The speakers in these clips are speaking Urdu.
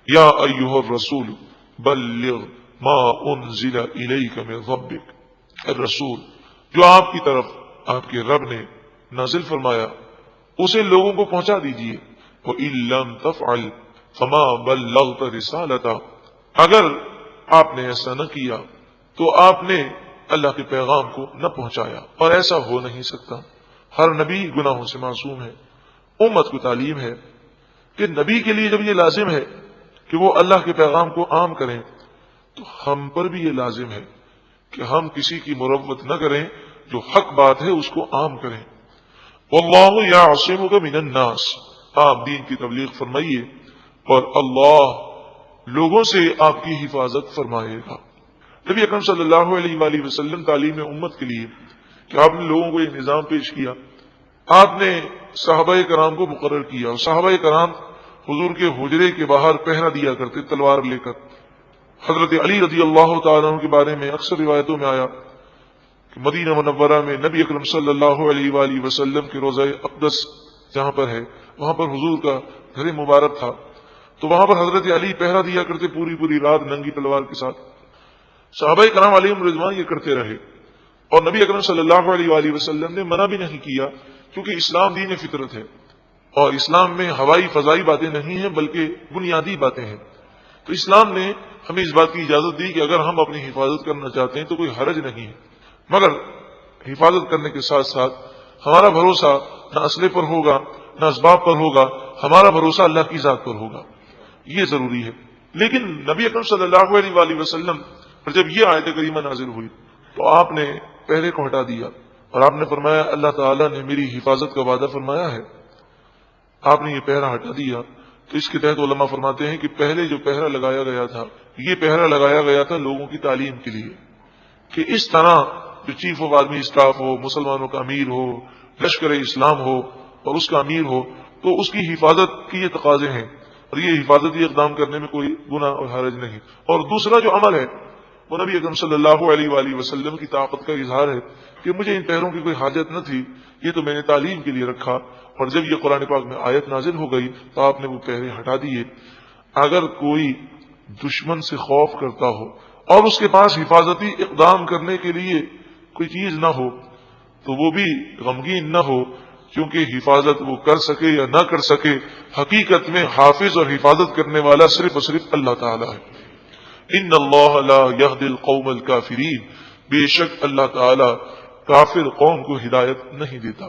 یا ایھا الرسول بلغ ما انزل الیک من ربک، اے رسول جو آپ کی طرف آپ کے رب نے نازل فرمایا اسے لوگوں کو پہنچا دیجیے. وَإِن لَّمْ تَفْعَلْ فَمَا بَلَّغْتَ رِسَالَتَهُ، اگر آپ نے ایسا نہ کیا تو آپ نے اللہ کے پیغام کو نہ پہنچایا، اور ایسا ہو نہیں سکتا. ہر نبی گناہوں سے معصوم ہے. امت کو تعلیم ہے کہ نبی کے لیے جب یہ لازم ہے کہ وہ اللہ کے پیغام کو عام کریں تو ہم پر بھی یہ لازم ہے کہ ہم کسی کی مروت نہ کریں، جو حق بات ہے اس کو عام کریں. واللہ یعصمک من الناس، آپ دین کی تبلیغ فرمائیے اور اللہ لوگوں سے آپ کی حفاظت فرمائے گا. نبی اکرم صلی اللہ علیہ وآلہ وسلم تعلیم امت کے لیے کہ آپ نے لوگوں کو یہ نظام پیش کیا. آپ نے صحابہ کرام کو مقرر کیا اور صحابہ کرام حضور کے حجرے کے باہر پہرا دیا کرتے تلوار لے کر. حضرت علی رضی اللہ تعالیٰ عنہ کے بارے میں اکثر روایتوں میں آیا کہ مدینہ منورہ میں نبی اکرم صلی اللہ علیہ وآلہ وسلم کے روضہ اقدس جہاں پر ہے وہاں پر حضور کا گھر مبارک تھا، تو وہاں پر حضرت علی پہرا دیا کرتے پوری رات ننگی تلوار کے ساتھ. صحابہ کرام علیہم رضوان یہ کرتے رہے اور نبی اکرم صلی اللہ علیہ وآلہ وسلم نے منع بھی نہیں کیا، کیونکہ اسلام دین فطرت ہے اور اسلام میں ہوائی فضائی باتیں نہیں ہیں بلکہ بنیادی باتیں ہیں. تو اسلام نے ہمیں اس بات کی اجازت دی کہ اگر ہم اپنی حفاظت کرنا چاہتے ہیں تو کوئی حرج نہیں ہے، مگر حفاظت کرنے کے ساتھ ساتھ ہمارا بھروسہ نہ اسلحے پر ہوگا نہ اسباب پر ہوگا، ہمارا بھروسہ اللہ کی ذات پر ہوگا. یہ ضروری ہے. لیکن نبی اکرم صلی اللہ علیہ وآلہ وسلم پر جب یہ آیت کریمہ نازل ہوئی تو آپ نے پہرے کو ہٹا دیا اور آپ نے فرمایا اللہ تعالیٰ نے میری حفاظت کا وعدہ فرمایا ہے. آپ نے یہ پہرا ہٹا دیا. تو اس کے تحت علماء فرماتے ہیں کہ پہلے جو پہرا لگایا گیا تھا یہ پہرا لگایا گیا تھا لوگوں کی تعلیم کے لیے کہ اس طرح جو چیف آف آرمی اسٹاف ہو، مسلمانوں کا امیر ہو، لشکر اسلام ہو اور اس کا امیر ہو تو اس کی حفاظت کی یہ تقاضے ہیں اور یہ حفاظتی اقدام کرنے میں کوئی گناہ اور حرج نہیں. اور دوسرا جو عمل ہے وہ نبی اکرم صلی اللہ علیہ وآلہ وسلم کی طاقت کا اظہار ہے کہ مجھے ان پہروں کی کوئی حاجت نہ تھی، یہ تو میں نے تعلیم کے لیے رکھا، اور جب یہ قرآن پاک میں آیت نازل ہو گئی تو آپ نے وہ پہرے ہٹا دیے. اگر کوئی دشمن سے خوف کرتا ہو اور اس کے پاس حفاظتی اقدام کرنے کے لیے کوئی چیز نہ ہو تو وہ بھی غمگین نہ ہو، کیونکہ حفاظت وہ کر سکے یا نہ کر سکے حقیقت میں حافظ اور حفاظت کرنے والا صرف اور صرف اللہ تعالی ہے. ان اللہ لا یہدی القوم الکافرین، بے شک اللہ تعالی کافر قوم کو ہدایت نہیں دیتا.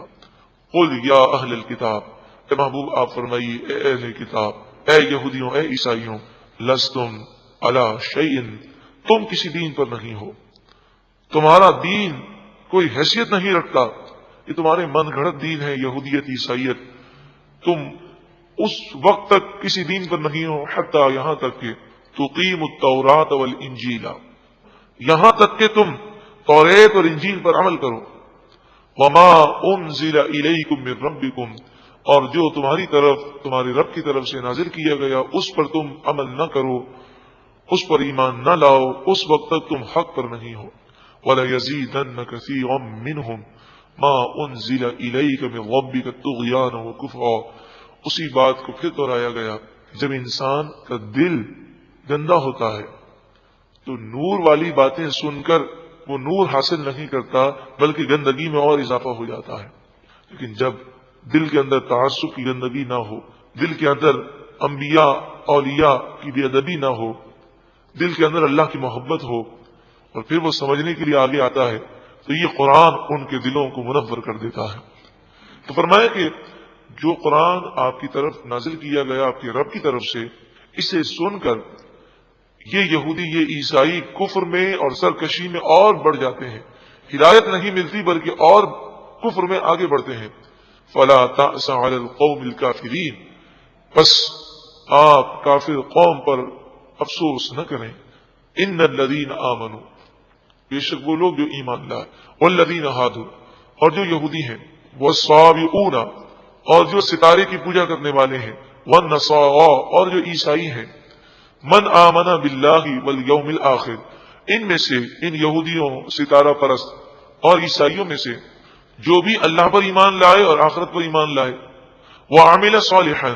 قل یا اہل الکتاب، اے محبوب آپ فرمائیے اے اہل کتاب، اے یہودیوں اے عیسائیوں، لستم علی شیء، تم کسی دین پر نہیں ہو، تمہارا دین کوئی حیثیت نہیں رکھتا، یہ تمہارے من گھڑت دین ہے یہودیت عیسائیت. تم اس وقت تک کسی دین پر نہیں ہو حتی یہاں تک کہ تقیم التوراۃ والانجیل، یہاں تک کہ تم توریت اور انجیل پر عمل کرو. وما انزل الیکم من ربکم، اور جو تمہاری طرف تمہارے رب کی طرف سے نازل کیا گیا اس پر تم عمل نہ کرو، اس پر ایمان نہ لاؤ، اس وقت تک تم حق پر نہیں ہو. وَلَيَزِيدَنَّ كَثِيرًا مِّنْهُمْ مَا أُنزِلَ إِلَيْكَ مِن رَّبِّكَ طُغْيَانًا وَكُفْرًا. اسی بات کو پھر دہرایا گیا، جب انسان کا دل گندا ہوتا ہے تو نور والی باتیں سن کر وہ نور حاصل نہیں کرتا بلکہ گندگی میں اور اضافہ ہو جاتا ہے. لیکن جب دل کے اندر تعصب کی گندگی نہ ہو، دل کے اندر انبیاء اولیاء کی بے ادبی نہ ہو، دل کے اندر اللہ کی محبت ہو اور پھر وہ سمجھنے کے لیے آگے آتا ہے تو یہ قرآن ان کے دلوں کو منور کر دیتا ہے. تو فرمایا کہ جو قرآن آپ کی طرف نازل کیا گیا آپ کے رب کی طرف سے، اسے سن کر یہ یہودی یہ عیسائی کفر میں اور سرکشی میں اور بڑھ جاتے ہیں، ہدایت نہیں ملتی بلکہ اور کفر میں آگے بڑھتے ہیں. فلا تأس علی القوم الکافرین، بس آپ کافر قوم پر افسوس نہ کریں. ان الذین آمنوا، بے شک وہ لوگ جو ایمان لائے، والذین ہادوا، اور جو یہودی ہیں، والصابئون، اور جو ستارے کی پوجا کرنے والے ہیں، والنصارى، اور جو عیسائی ہیں، من آمن باللہ والیوم الآخر، ان میں سے ان یہودیوں ستارہ پرست اور عیسائیوں میں سے جو بھی اللہ پر ایمان لائے اور آخرت پر ایمان لائے، وعمل صالحا،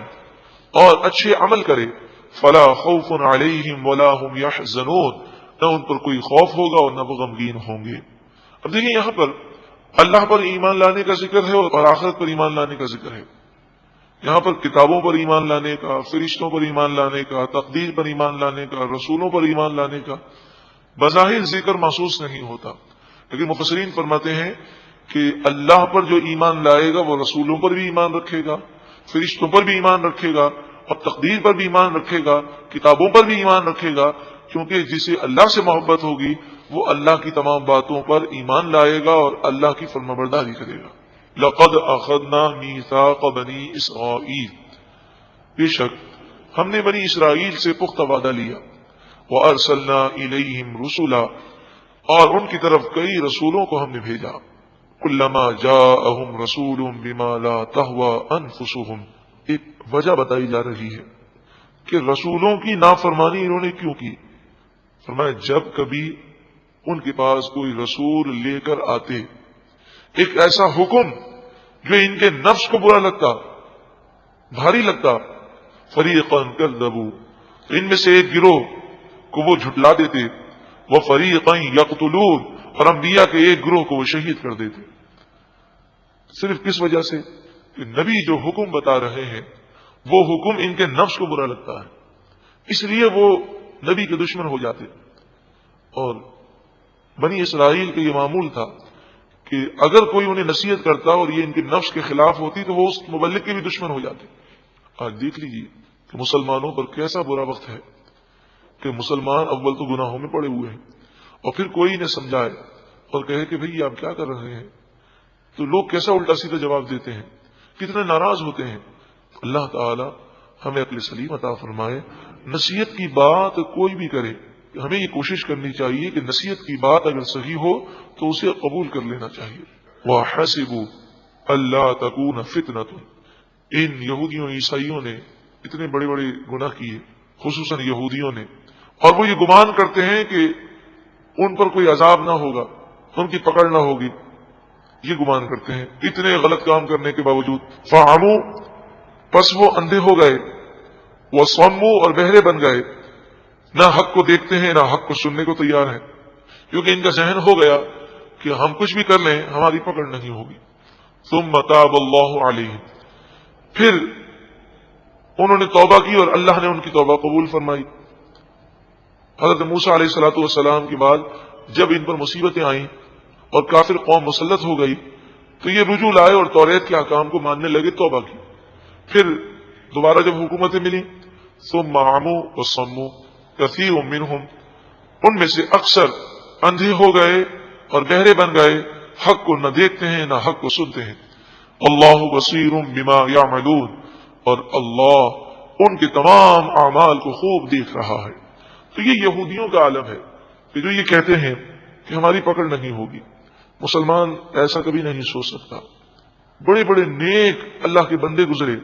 اور اچھے عمل کرے، فلا خوف علیہم ولا هم یحزنون، نہ ان پر کوئی خوف ہوگا اور نہ وہ غمگین ہوں گے۔ اب دیکھیں یہاں پر اللہ پر ایمان لانے کا ذکر ہے اور آخرت پر ایمان لانے کا ذکر ہے۔ یہاں پر کتابوں پر ایمان لانے کا، فرشتوں پر ایمان لانے کا، تقدیر پر ایمان لانے کا، رسولوں پر ایمان لانے کا بظاہر ذکر محسوس نہیں ہوتا، لیکن مفسرین فرماتے ہیں کہ اللہ پر جو ایمان لائے گا وہ رسولوں پر بھی ایمان رکھے گا، فرشتوں پر بھی ایمان رکھے گا، اور تقدیر پر بھی ایمان رکھے گا، کتابوں پر بھی ایمان رکھے گا، کیونکہ جسے اللہ سے محبت ہوگی وہ اللہ کی تمام باتوں پر ایمان لائے گا اور اللہ کی فرمانبرداری کرے گا۔ لقد اخذنا میثاق بنی اسرائیل، بے شک ہم نے بنی اسرائیل سے پختہ وعدہ لیا، وارسلنا الیہم رسلا، اور ان کی طرف کئی رسولوں کو ہم نے بھیجا، کلما جاءہم رسول بما لا تہوی انفسہم، ایک وجہ بتائی جا رہی ہے کہ رسولوں کی نافرمانی انہوں نے کیوں کی۔ فرمایا جب کبھی ان کے پاس کوئی رسول لے کر آتے ایک ایسا حکم جو ان کے نفس کو برا لگتا، بھاری لگتا، فریقا کذبوا، ان میں سے ایک گروہ کو وہ جھٹلا دیتے، وہ فریقا یقتلون، اور انبیاء کے ایک گروہ کو وہ شہید کر دیتے۔ صرف کس وجہ سے کہ نبی جو حکم بتا رہے ہیں وہ حکم ان کے نفس کو برا لگتا ہے، اس لیے وہ نبی کے دشمن ہو جاتے۔ اور بنی اسرائیل کا یہ معمول تھا کہ اگر کوئی انہیں نصیحت کرتا اور یہ ان کے نفس کے خلاف ہوتی تو وہ اس مبلغ کے بھی دشمن ہو جاتے۔ آج دیکھ لیجیے کہ مسلمانوں پر کیسا برا وقت ہے کہ مسلمان اول تو گناہوں میں پڑے ہوئے ہیں، اور پھر کوئی انہیں سمجھائے اور کہے کہ بھئی آپ کیا کر رہے ہیں، تو لوگ کیسا الٹا سیدھا جواب دیتے ہیں، کتنے ناراض ہوتے ہیں۔ اللہ تعالی ہمیں عقل سلیم عطا فرمائے۔ نصیحت کی بات کوئی بھی کرے، ہمیں یہ کوشش کرنی چاہیے کہ نصیحت کی بات اگر صحیح ہو تو اسے قبول کر لینا چاہیے۔ وَحَسِبُوا أَلَّا تَكُونَ فِتْنَةٌ، ان یہودیوں عیسائیوں نے اتنے بڑے بڑے گناہ کیے، خصوصاً یہودیوں نے، اور وہ یہ گمان کرتے ہیں کہ ان پر کوئی عذاب نہ ہوگا، ان کی پکڑ نہ ہوگی، یہ گمان کرتے ہیں اتنے غلط کام کرنے کے باوجود۔ فَعَمُوا، پس وہ اندھے ہو گئے، وَصَمُّوا، اور بہرے بن گئے، نہ حق کو دیکھتے ہیں نہ حق کو سننے کو تیار ہیں، کیونکہ ان کا ذہن ہو گیا کہ ہم کچھ بھی کر لیں ہماری پکڑ نہیں ہوگی۔ ثم تاب اللہ علیہم، پھر انہوں نے توبہ کی اور اللہ نے ان کی توبہ قبول فرمائی۔ حضرت موسیٰ علیہ الصلوۃ والسلام کے بعد جب ان پر مصیبتیں آئیں اور کافر قوم مسلط ہو گئی تو یہ رجوع لائے اور توریت کے احکام کو ماننے لگے، توبہ کی۔ پھر دوبارہ جب حکومتیں ملی، ثم عموا وصموا کثیر منہم، ان میں سے اکثر اندھے ہو گئے اور بہرے بن گئے، حق کو نہ دیکھتے ہیں نہ حق کو سنتے ہیں۔ اللہ بصیر بما یعملون، اور اللہ ان کے تمام اعمال کو خوب دیکھ رہا ہے۔ تو یہ یہودیوں کا عالم ہے کہ جو یہ کہتے ہیں کہ ہماری پکڑ نہیں ہوگی۔ مسلمان ایسا کبھی نہیں سوچ سکتا۔ بڑے بڑے نیک اللہ کے بندے گزرے،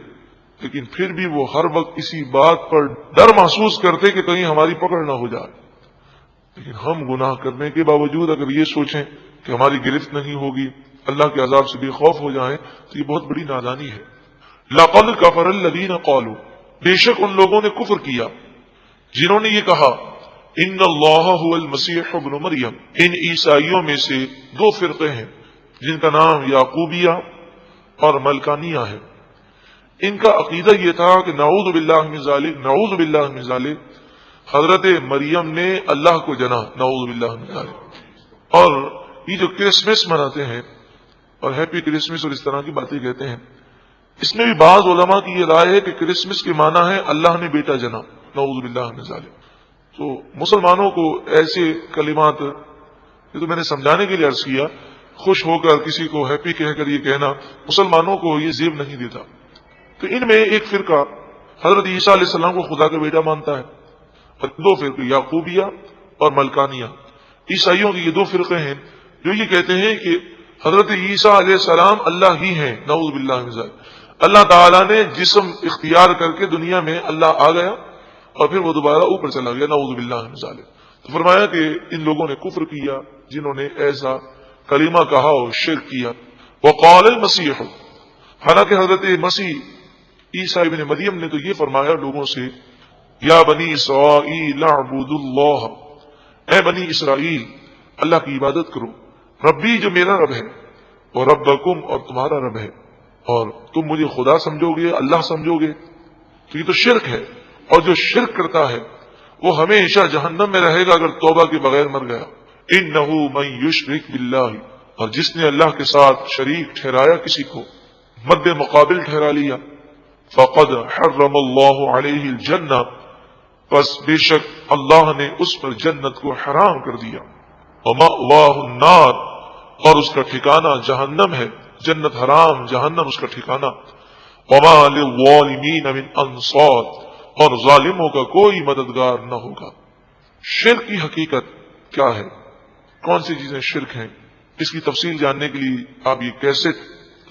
لیکن پھر بھی وہ ہر وقت اسی بات پر ڈر محسوس کرتے کہ کہیں ہماری پکڑ نہ ہو جائے۔ لیکن ہم گناہ کرنے کے باوجود اگر یہ سوچیں کہ ہماری گرفت نہیں ہوگی، اللہ کے عذاب سے بے خوف ہو جائیں، تو یہ بہت بڑی نادانی ہے۔ لقد کفر الذین قالوا، بے شک ان لوگوں نے کفر کیا جنہوں نے یہ کہا، ان اللہ هو المسیح ابن مریم، ان عیسائیوں میں سے دو فرقے ہیں جن کا نام یعقوبیہ اور ملکانیہ ہے۔ ان کا عقیدہ یہ تھا کہ نعوذ باللہ من ذالک، نعوذ باللہ من ذالک، حضرت مریم نے اللہ کو جنا، نعوذ باللہ من ذالک۔ اور یہ جو کرسمس مناتے ہیں اور ہیپی کرسمس اور اس طرح کی باتیں کہتے ہیں، اس میں بھی بعض علماء کی یہ رائے ہے کہ کرسمس کے معنی ہے اللہ نے بیٹا جنا، نعوذ باللہ من ذالک۔ تو مسلمانوں کو ایسے کلمات، یہ تو میں نے سمجھانے کے لیے عرض کیا، خوش ہو کر کسی کو ہیپی کہہ کر یہ کہنا مسلمانوں کو یہ زیب نہیں دیتا۔ تو ان میں ایک فرقہ حضرت عیسیٰ علیہ السلام کو خدا کا بیٹا مانتا ہے، اور دو فرقے یعقوبیہ اور ملکانیہ، عیسائیوں کے یہ دو فرقے ہیں جو یہ کہتے ہیں کہ حضرت عیسیٰ علیہ السلام اللہ ہی ہیں، نعوذ باللہ من ذالک۔ اللہ تعالیٰ نے جسم اختیار کر کے دنیا میں اللہ آ گیا اور پھر وہ دوبارہ اوپر چلا گیا، نعوذ باللہ من ذالک۔ تو فرمایا کہ ان لوگوں نے کفر کیا جنہوں نے ایسا کلمہ کہا اور شرک کیا۔ وقال المسیح، حالانکہ حضرت مسیح عیسیٰ ابن مریم نے تو یہ فرمایا لوگوں سے، یا بنی اسرائیل اعبدوا اللہ، اے بنی اسرائیل اللہ کی عبادت کرو، ربی جو میرا رب ہے، اور ربکم اور تمہارا رب ہے، اور تم مجھے خدا سمجھو گے، اللہ سمجھو گے، تو یہ تو شرک ہے، اور جو شرک کرتا ہے وہ ہمیشہ جہنم میں رہے گا اگر توبہ کے بغیر مر گیا۔ انہ من یشرک باللہ، اور جس نے اللہ کے ساتھ شریک ٹھہرایا کسی کو، مد مقابل ٹھہرا لیا، فقد حرم اللہ علیہ الجنہ، پس بے شک اللہ نے اس پر جنت کو حرام کر دیا، ومأواہ النار، اور اس کا ٹھکانہ جہنم ہے، جنت حرام، جہنم اس کا ٹھکانہ، وما للظالمین من انصار، اور ظالموں کا کوئی مددگار نہ ہوگا۔ شرک کی حقیقت کیا ہے، کون سی چیزیں شرک ہیں، اس کی تفصیل جاننے کے لیے آپ یہ کیسٹ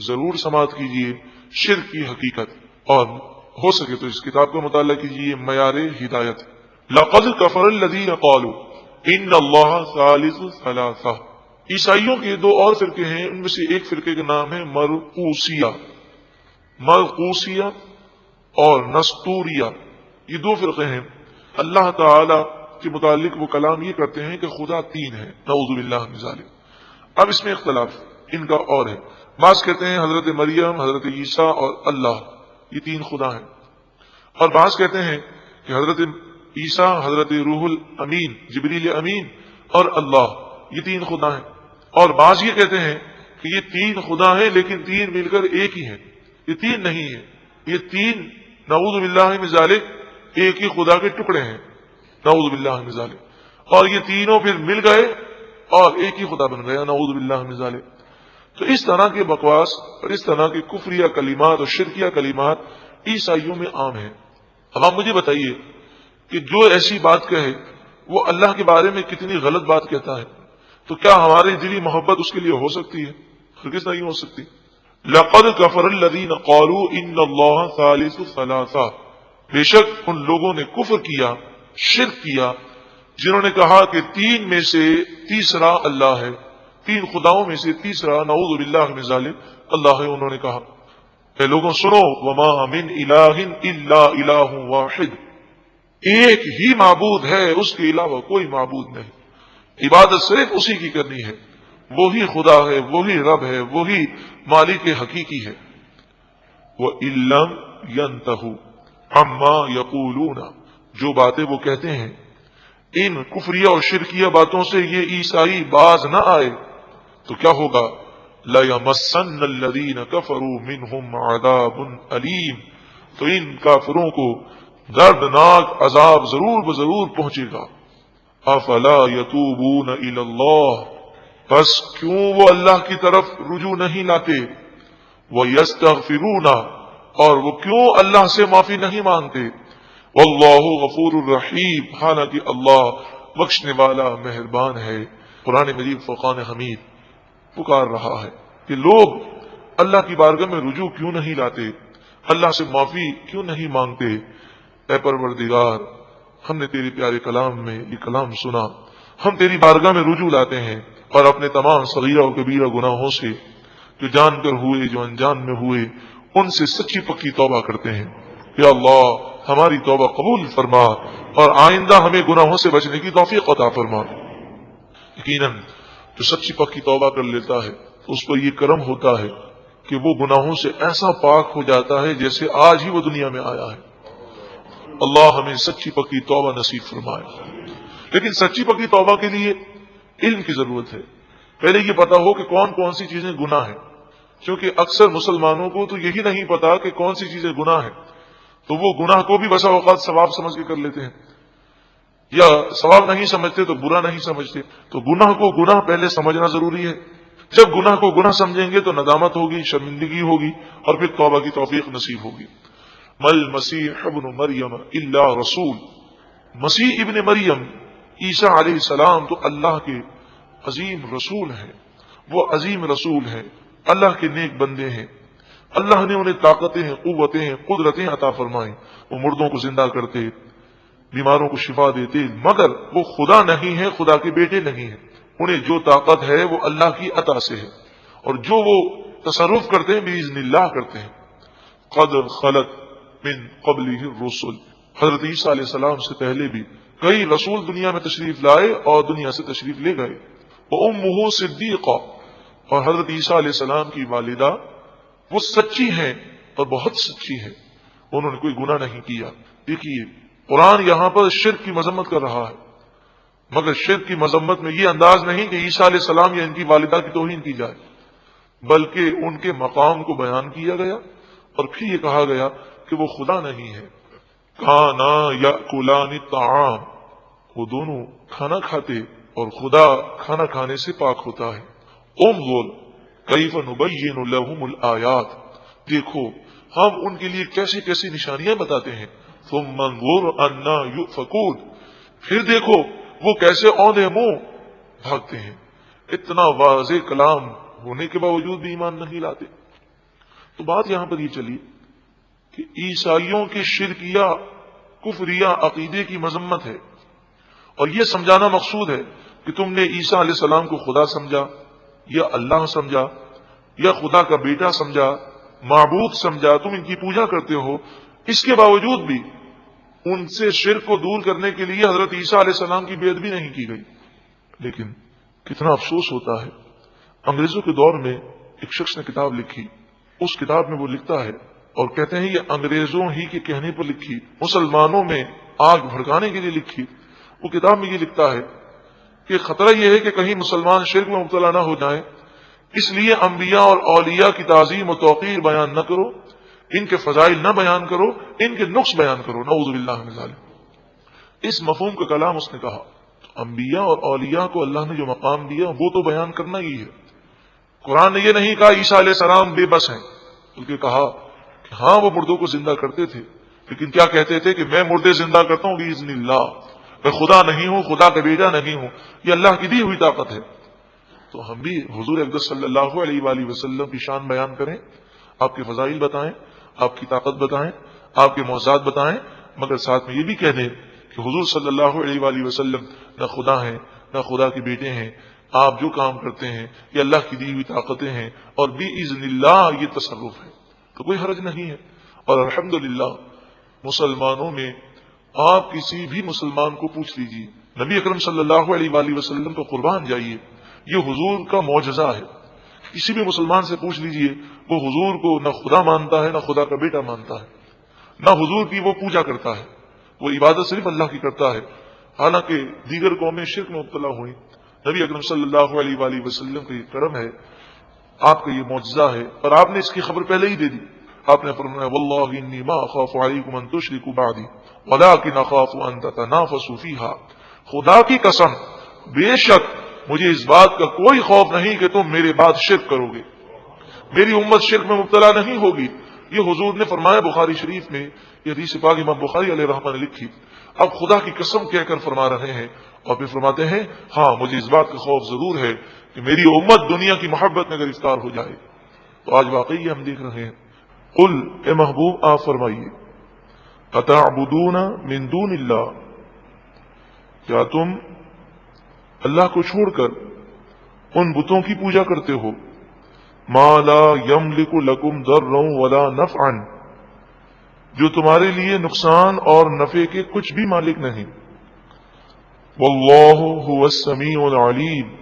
ضرور سماعت کیجئے، شرک کی حقیقت، اور ہو سکے تو اس کتاب کا مطالعہ کیجئے، معیار ہدایت۔ لقد کفر الذین قالوا ان اللہ ثالث ثلاثہ، عیسائیوں کے دو اور فرقے ہیں، ان میں سے ایک فرقے کا نام ہے مرقوسیہ اور نستوریہ، یہ دو فرقے ہیں۔ اللہ تعالی کے متعلق وہ کلام یہ کرتے ہیں کہ خدا تین ہے، نعوذ باللہ من ذالک۔ اب اس میں اختلاف ان کا اور ہے، بعض کہتے ہیں حضرت مریم، حضرت عیسیٰ اور اللہ یہ تین خدا ہیں، اور بعض کہتے ہیں کہ حضرت عیسیٰ، حضرت روح الامین جبریل امین اور اللہ یہ تین خدا ہیں، اور بعض یہ کہتے ہیں کہ یہ تین خدا ہیں لیکن تین مل کر ایک ہی ہیں، یہ تین نہیں ہے، یہ تین نعوذ باللہ من ذالک ایک ہی خدا کے ٹکڑے ہیں، نعوذ باللہ من ذالک، اور یہ تینوں پھر مل گئے اور ایک ہی خدا بن گیا، نعوذ باللہ من ذالک۔ تو اس طرح کے بکواس اور اس طرح کے کفریہ کلمات اور شرکیہ کلمات عیسائیوں میں عام ہیں۔ اب آپ مجھے بتائیے کہ جو ایسی بات کہے وہ اللہ کے بارے میں کتنی غلط بات کہتا ہے، تو کیا ہماری دلی محبت اس کے لیے ہو سکتی ہے؟ ہرگز نہیں ہو سکتی۔ لقد کفر الذین قالوا ان اللہ ثالث ثلاثہ، بے شک ان لوگوں نے کفر کیا، شرک کیا، جنہوں نے کہا کہ تین میں سے تیسرا اللہ ہے، تین خداؤں میں سے تیسرا نعوذ باللہ من ذالک اللہ ہے۔ انہوں نے کہا اے لوگوں سنو، وما من الہ الا الہ واحد، ایک ہی معبود ہے، اس کے علاوہ کوئی معبود نہیں، عبادت صرف اسی کی کرنی ہے، وہی خدا ہے، وہی رب ہے، وہی مالک حقیقی ہے۔ وَإِن لَّمْ يَنْتَهُوا عَمَّا يَقُولُونَ، جو باتیں وہ کہتے ہیں ان کفریہ اور شرکیہ باتوں سے یہ عیسائی باز نہ آئے تو کیا ہوگا؟ لَيَمَسَّنَّ الَّذِينَ كَفَرُوا مِنْهُمْ عَذَابٌ أَلِيمٌ، تو ان کافروں کو دردناک عذاب ضرور بضرور پہنچے گا۔ افلا یتوبون الی اللہ، بس کیوں وہ اللہ کی طرف رجوع نہیں لاتے، ویستغفرون، اور وہ کیوں اللہ سے معافی نہیں مانگتے، واللہ غفور الرحیم، حالانکہ اللہ بخشنے والا مہربان ہے۔ قرآن مجید فرقان حمید پکار رہا ہے کہ لوگ اللہ کی بارگاہ میں رجوع کیوں نہیں لاتے، اللہ سے معافی کیوں نہیں مانگتے۔ اے پروردگار، ہم نے تیرے پیارے کلام میں یہ کلام سنا، ہم تیری بارگاہ میں رجوع لاتے ہیں اور اپنے تمام صغیرہ و کبیرہ گناہوں سے جو جان کر ہوئے، جو انجان میں ہوئے، ان سے سچی پکی توبہ کرتے ہیں۔ یا اللہ ہماری توبہ قبول فرما اور آئندہ ہمیں گناہوں سے بچنے کی توفیق عطا فرما۔ یقیناً جو سچی پکی توبہ کر لیتا ہے اس پر یہ کرم ہوتا ہے کہ وہ گناہوں سے ایسا پاک ہو جاتا ہے جیسے آج ہی وہ دنیا میں آیا ہے۔ اللہ ہمیں سچی پکی توبہ نصیب فرمائے۔ لیکن سچی پکی توبہ کے لیے علم کی ضرورت ہے، پہلے یہ پتا ہو کہ کون کون سی چیزیں گناہ ہیں، کیونکہ اکثر مسلمانوں کو تو یہی نہیں پتا کہ کون سی چیزیں گناہ ہیں، تو وہ گناہ کو بھی بسا اوقات ثواب سمجھ کے کر لیتے ہیں، یا ثواب نہیں سمجھتے تو برا نہیں سمجھتے۔ تو گناہ کو گناہ پہلے سمجھنا ضروری ہے، جب گناہ کو گناہ سمجھیں گے تو ندامت ہوگی، شرمندگی ہوگی، اور پھر توبہ کی توفیق نصیب ہوگی۔ مل مسیح ابن مریم الا رسول، مسیح ابن مریم عیسیٰ علیہ السلام تو اللہ کے عظیم رسول ہیں، وہ عظیم رسول ہیں، اللہ کے نیک بندے ہیں، اللہ نے انہیں طاقتیں ہیں، قوتیں ہیں، قدرتیں عطا فرمائیں، وہ مردوں کو زندہ کرتے، بیماروں کو شفا دیتے، مگر وہ خدا نہیں ہے، خدا کے بیٹے نہیں ہیں۔ انہیں جو طاقت ہے وہ اللہ کی عطا سے ہے، اور جو وہ تصرف کرتے ہیں باذن اللہ کرتے ہیں۔ قد خلت من قبلہ الرسل، حضرت عیسیٰ علیہ السلام سے پہلے بھی کئی رسول دنیا میں تشریف لائے اور دنیا سے تشریف لے گئے. وَأُمُّهُ صِدِّيقَةٌ، اور حضرت عیسیٰ علیہ السلام کی والدہ وہ سچی ہیں اور بہت سچی ہے، انہوں نے کوئی گناہ نہیں کیا. دیکھیے قرآن یہاں پر شرک کی مذمت کر رہا ہے، مگر شرک کی مذمت میں یہ انداز نہیں کہ عیسیٰ علیہ السلام یا ان کی والدہ کی توہین کی جائے، بلکہ ان کے مقام کو بیان کیا گیا اور پھر یہ کہا گیا کہ وہ خدا نہیں ہے. کانا یاکلان الطعام، وہ دونوں کھانا کھاتے اور خدا کھانا کھانے سے پاک ہوتا ہے. انظر کیف نبین لہم الآیات، دیکھو ہم ان کے لیے کیسے کیسی نشانیاں بتاتے ہیں. ثم انظر انا یؤفکون، پھر دیکھو وہ کیسے اوندے منہ بھاگتے ہیں. اتنا واضح کلام ہونے کے باوجود بھی ایمان نہیں لاتے. تو بات یہاں پر یہ چلی کہ عیسائیوں کے شرکیہ کفریہ عقیدے کی مذمت ہے، اور یہ سمجھانا مقصود ہے کہ تم نے عیسیٰ علیہ السلام کو خدا سمجھا یا اللہ سمجھا یا خدا کا بیٹا سمجھا، معبود سمجھا، تم ان کی پوجا کرتے ہو. اس کے باوجود بھی ان سے شرک کو دور کرنے کے لیے حضرت عیسیٰ علیہ السلام کی بے ادبی نہیں کی گئی. لیکن کتنا افسوس ہوتا ہے، انگریزوں کے دور میں ایک شخص نے کتاب لکھی، اس کتاب میں وہ لکھتا ہے اور کہتے ہیں یہ انگریزوں ہی کے کہنے پر لکھی، مسلمانوں میں آگ بھڑکانے کے لیے لکھی. وہ کتاب میں یہ لکھتا ہے کہ خطرہ یہ ہے کہ کہیں مسلمان شرک میں مبتلا نہ ہو جائیں، اس لیے انبیاء اور اولیاء کی تعظیم و توقیر بیان نہ کرو، ان کے فضائل نہ بیان کرو، ان کے نقص بیان کرو. نعوذ باللہ من ذلک. اس مفہوم کا کلام اس نے کہا. انبیاء اور اولیاء کو اللہ نے جو مقام دیا وہ تو بیان کرنا ہی ہے. قرآن نے یہ نہیں کہا عیسیٰ علیہ السلام بے بس ہیں، بلکہ کہا کہ ہاں وہ مردوں کو زندہ کرتے تھے، لیکن کیا کہتے تھے کہ میں مردے زندہ کرتا ہوں باذن اللہ، میں خدا نہیں ہوں، خدا کا بیٹا نہیں ہوں، یہ اللہ کی دی ہوئی طاقت ہے. تو ہم بھی حضور اقدس صلی اللہ علیہ وآلہ وسلم کی شان بیان کریں، آپ کے فضائل بتائیں، آپ کی طاقت بتائیں، آپ کے معجزات بتائیں، مگر ساتھ میں یہ بھی کہہ دیں کہ حضور صلی اللہ علیہ وآلہ وسلم نہ خدا ہیں نہ خدا کے بیٹے ہیں، آپ جو کام کرتے ہیں یہ اللہ کی دی ہوئی طاقتیں ہیں اور باذن اللہ یہ تصرف ہے. تو کوئی حرج نہیں ہے. اور الحمدللہ مسلمانوں میں آپ کسی بھی مسلمان کو پوچھ لیجیے، نبی اکرم صلی اللہ علیہ وآلہ وسلم کو قربان جائیے، یہ حضور کا معجزہ ہے. کسی بھی مسلمان سے پوچھ لیجیے، وہ حضور کو نہ خدا مانتا ہے نہ خدا کا بیٹا مانتا ہے، نہ حضور کی وہ پوجا کرتا ہے، وہ عبادت صرف اللہ کی کرتا ہے. حالانکہ دیگر قومیں شرک میں مبتلا ہوئی، نبی اکرم صلی اللہ علیہ وآلہ وسلم کا یہ کرم ہے، آپ کا یہ معجزہ ہے، اور آپ نے اس کی خبر پہلے ہی دے دی. آپ نے فرمایا واللہ انی ما اخاف علیکم ان تشرکوا بعدی ولکن اخاف ان تتنافسوا فیہا، خدا کی قسم بے شک مجھے اس بات کا کوئی خوف نہیں کہ تم میرے بعد شرک کرو گے، میری امت شرک میں مبتلا نہیں ہوگی. یہ حضور نے فرمایا بخاری شریف میں، یہ حدیث پاک امام بخاری علیہ رحمہ نے لکھی. اب خدا کی قسم کہہ کر فرما رہے ہیں اور پھر فرماتے ہیں ہاں مجھے اس بات کا خوف ضرور ہے کہ میری امت دنیا کی محبت میں گرفتار ہو جائے. تو آج واقعی ہم دیکھ رہے ہیں. قل، اے محبوب آپ فرمائیے، اتعبدون من دون اللہ، کیا تم اللہ کو چھوڑ کر ان بتوں کی پوجا کرتے ہو، ما لا یملک لکم ضرا ولا نفعا، جو تمہارے لیے نقصان اور نفع کے کچھ بھی مالک نہیں. واللہ هو السمیع العلیم،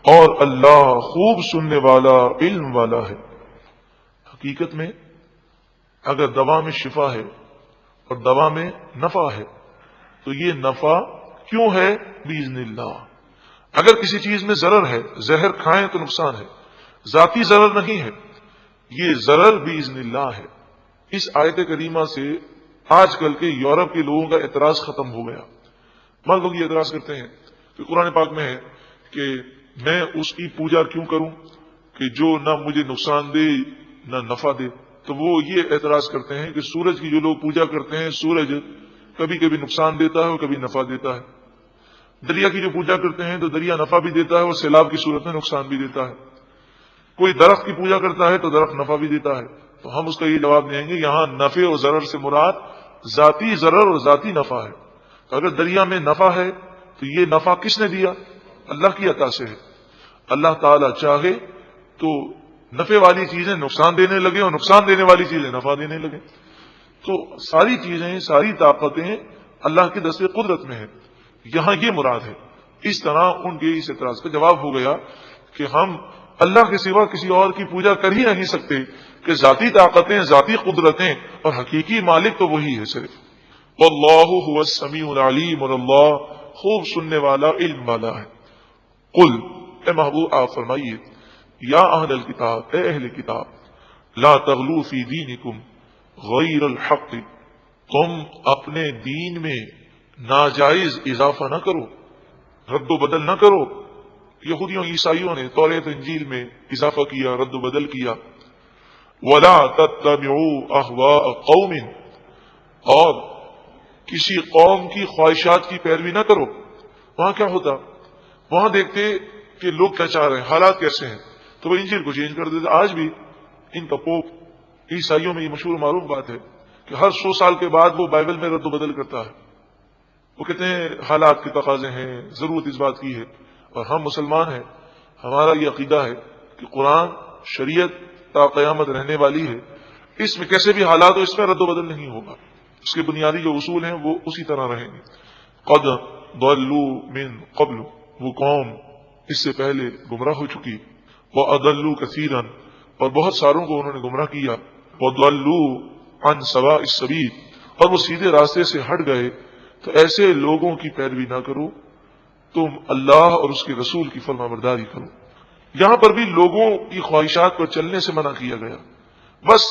اور اللہ خوب سننے والا علم والا ہے. حقیقت میں اگر دوا میں شفا ہے اور دوا میں نفع ہے تو یہ نفع کیوں ہے؟ باذن اللہ. اگر کسی چیز میں ضرر ہے، زہر کھائیں تو نقصان ہے، ذاتی ضرر نہیں ہے، یہ ضرر باذن اللہ ہے. اس آیت کریمہ سے آج کل کے یورپ کے لوگوں کا اعتراض ختم ہو گیا. بعض لوگ یہ اعتراض کرتے ہیں کہ قرآن پاک میں ہے کہ میں اس کی پوجا کیوں کروں کہ جو نہ مجھے نقصان دے نہ نفع دے. تو وہ یہ اعتراض کرتے ہیں کہ سورج کی جو لوگ پوجا کرتے ہیں، سورج کبھی کبھی نقصان دیتا ہے اور کبھی نفع دیتا ہے. دریا کی جو پوجا کرتے ہیں تو دریا نفع بھی دیتا ہے اور سیلاب کی صورت میں نقصان بھی دیتا ہے. کوئی درخت کی پوجا کرتا ہے تو درخت نفع بھی دیتا ہے. تو ہم اس کا یہ جواب دیں گے یہاں نفع اور ضرر سے مراد ذاتی ضرر اور ذاتی نفع ہے. اگر دریا میں نفع ہے تو یہ نفع کس نے دیا؟ اللہ کی عطا سے ہے. اللہ تعالی چاہے تو نفع والی چیزیں نقصان دینے لگے اور نقصان دینے والی چیزیں نفع دینے لگے. تو ساری چیزیں، ساری طاقتیں اللہ کے دست قدرت میں ہیں، یہاں یہ مراد ہے۔ اس طرح ان کے اس اعتراض کا جواب ہو گیا کہ ہم اللہ کے سوا کسی اور کی پوجا کر ہی نہیں سکتے، کہ ذاتی طاقتیں، ذاتی قدرتیں اور حقیقی مالک تو وہی ہے صرف۔ واللہ هو السمیع العلیم، اور اللہ خوب سننے والا، علم والا ہے۔ قل، اے محبوب آپ فرمائیے، یا اہل الکتاب، اے اہل کتاب، لا تغلو فی دینکم غیر الحق، تم اپنے دین میں ناجائز اضافہ نہ کرو، رد و بدل نہ کرو۔ یہودیوں عیسائیوں نے توریت انجیل میں اضافہ کیا، رد و بدل کیا۔ ولا تتبعوا اہواء قوم، اور کسی قوم کی خواہشات کی پیروی نہ کرو۔ وہاں کیا ہوتا، وہاں دیکھتے کہ لوگ کیا چاہ رہے ہیں، حالات کیسے ہیں، تو وہ انجیل کو چینج کر دیتے۔ آج بھی ان کا پوپ عیسائیوں میں یہ مشہور و معروف بات ہے کہ ہر 100 سال کے بعد وہ بائبل میں رد و بدل کرتا ہے۔ وہ کہتے ہیں حالات کے تقاضے ہیں، ضرورت اس بات کی ہے، اور ہم مسلمان ہیں، ہمارا یہ عقیدہ ہے کہ قرآن شریعت تا قیامت رہنے والی ہے، اس میں کیسے بھی حالات ہو، اس میں رد و بدل نہیں ہوگا، اس کے بنیادی جو اصول ہیں وہ اسی طرح رہیں گے۔ قد ضلوا من قبل، وہ قوم اس سے پہلے گمراہ ہو چکی، وَأَضَلُّوا كَثِيرًا، اور بہت ساروں کو انہوں نے گمراہ کیا، وَضَلُّوا عَنْ سَوَاءِ السَّبِيلِ، اور وہ سیدھے راستے سے ہٹ گئے۔ تو ایسے لوگوں کی پیروی نہ کرو، تم اللہ اور اس کے رسول کی فرمانبرداری کرو۔ یہاں پر بھی لوگوں کی خواہشات پر چلنے سے منع کیا گیا، بس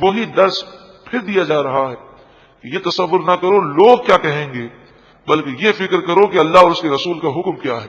وہی درس پھر دیا جا رہا ہے۔ یہ تصور نہ کرو لوگ کیا کہیں گے، بلکہ یہ فکر کرو کہ اللہ اور اس کے رسول کا حکم کیا ہے۔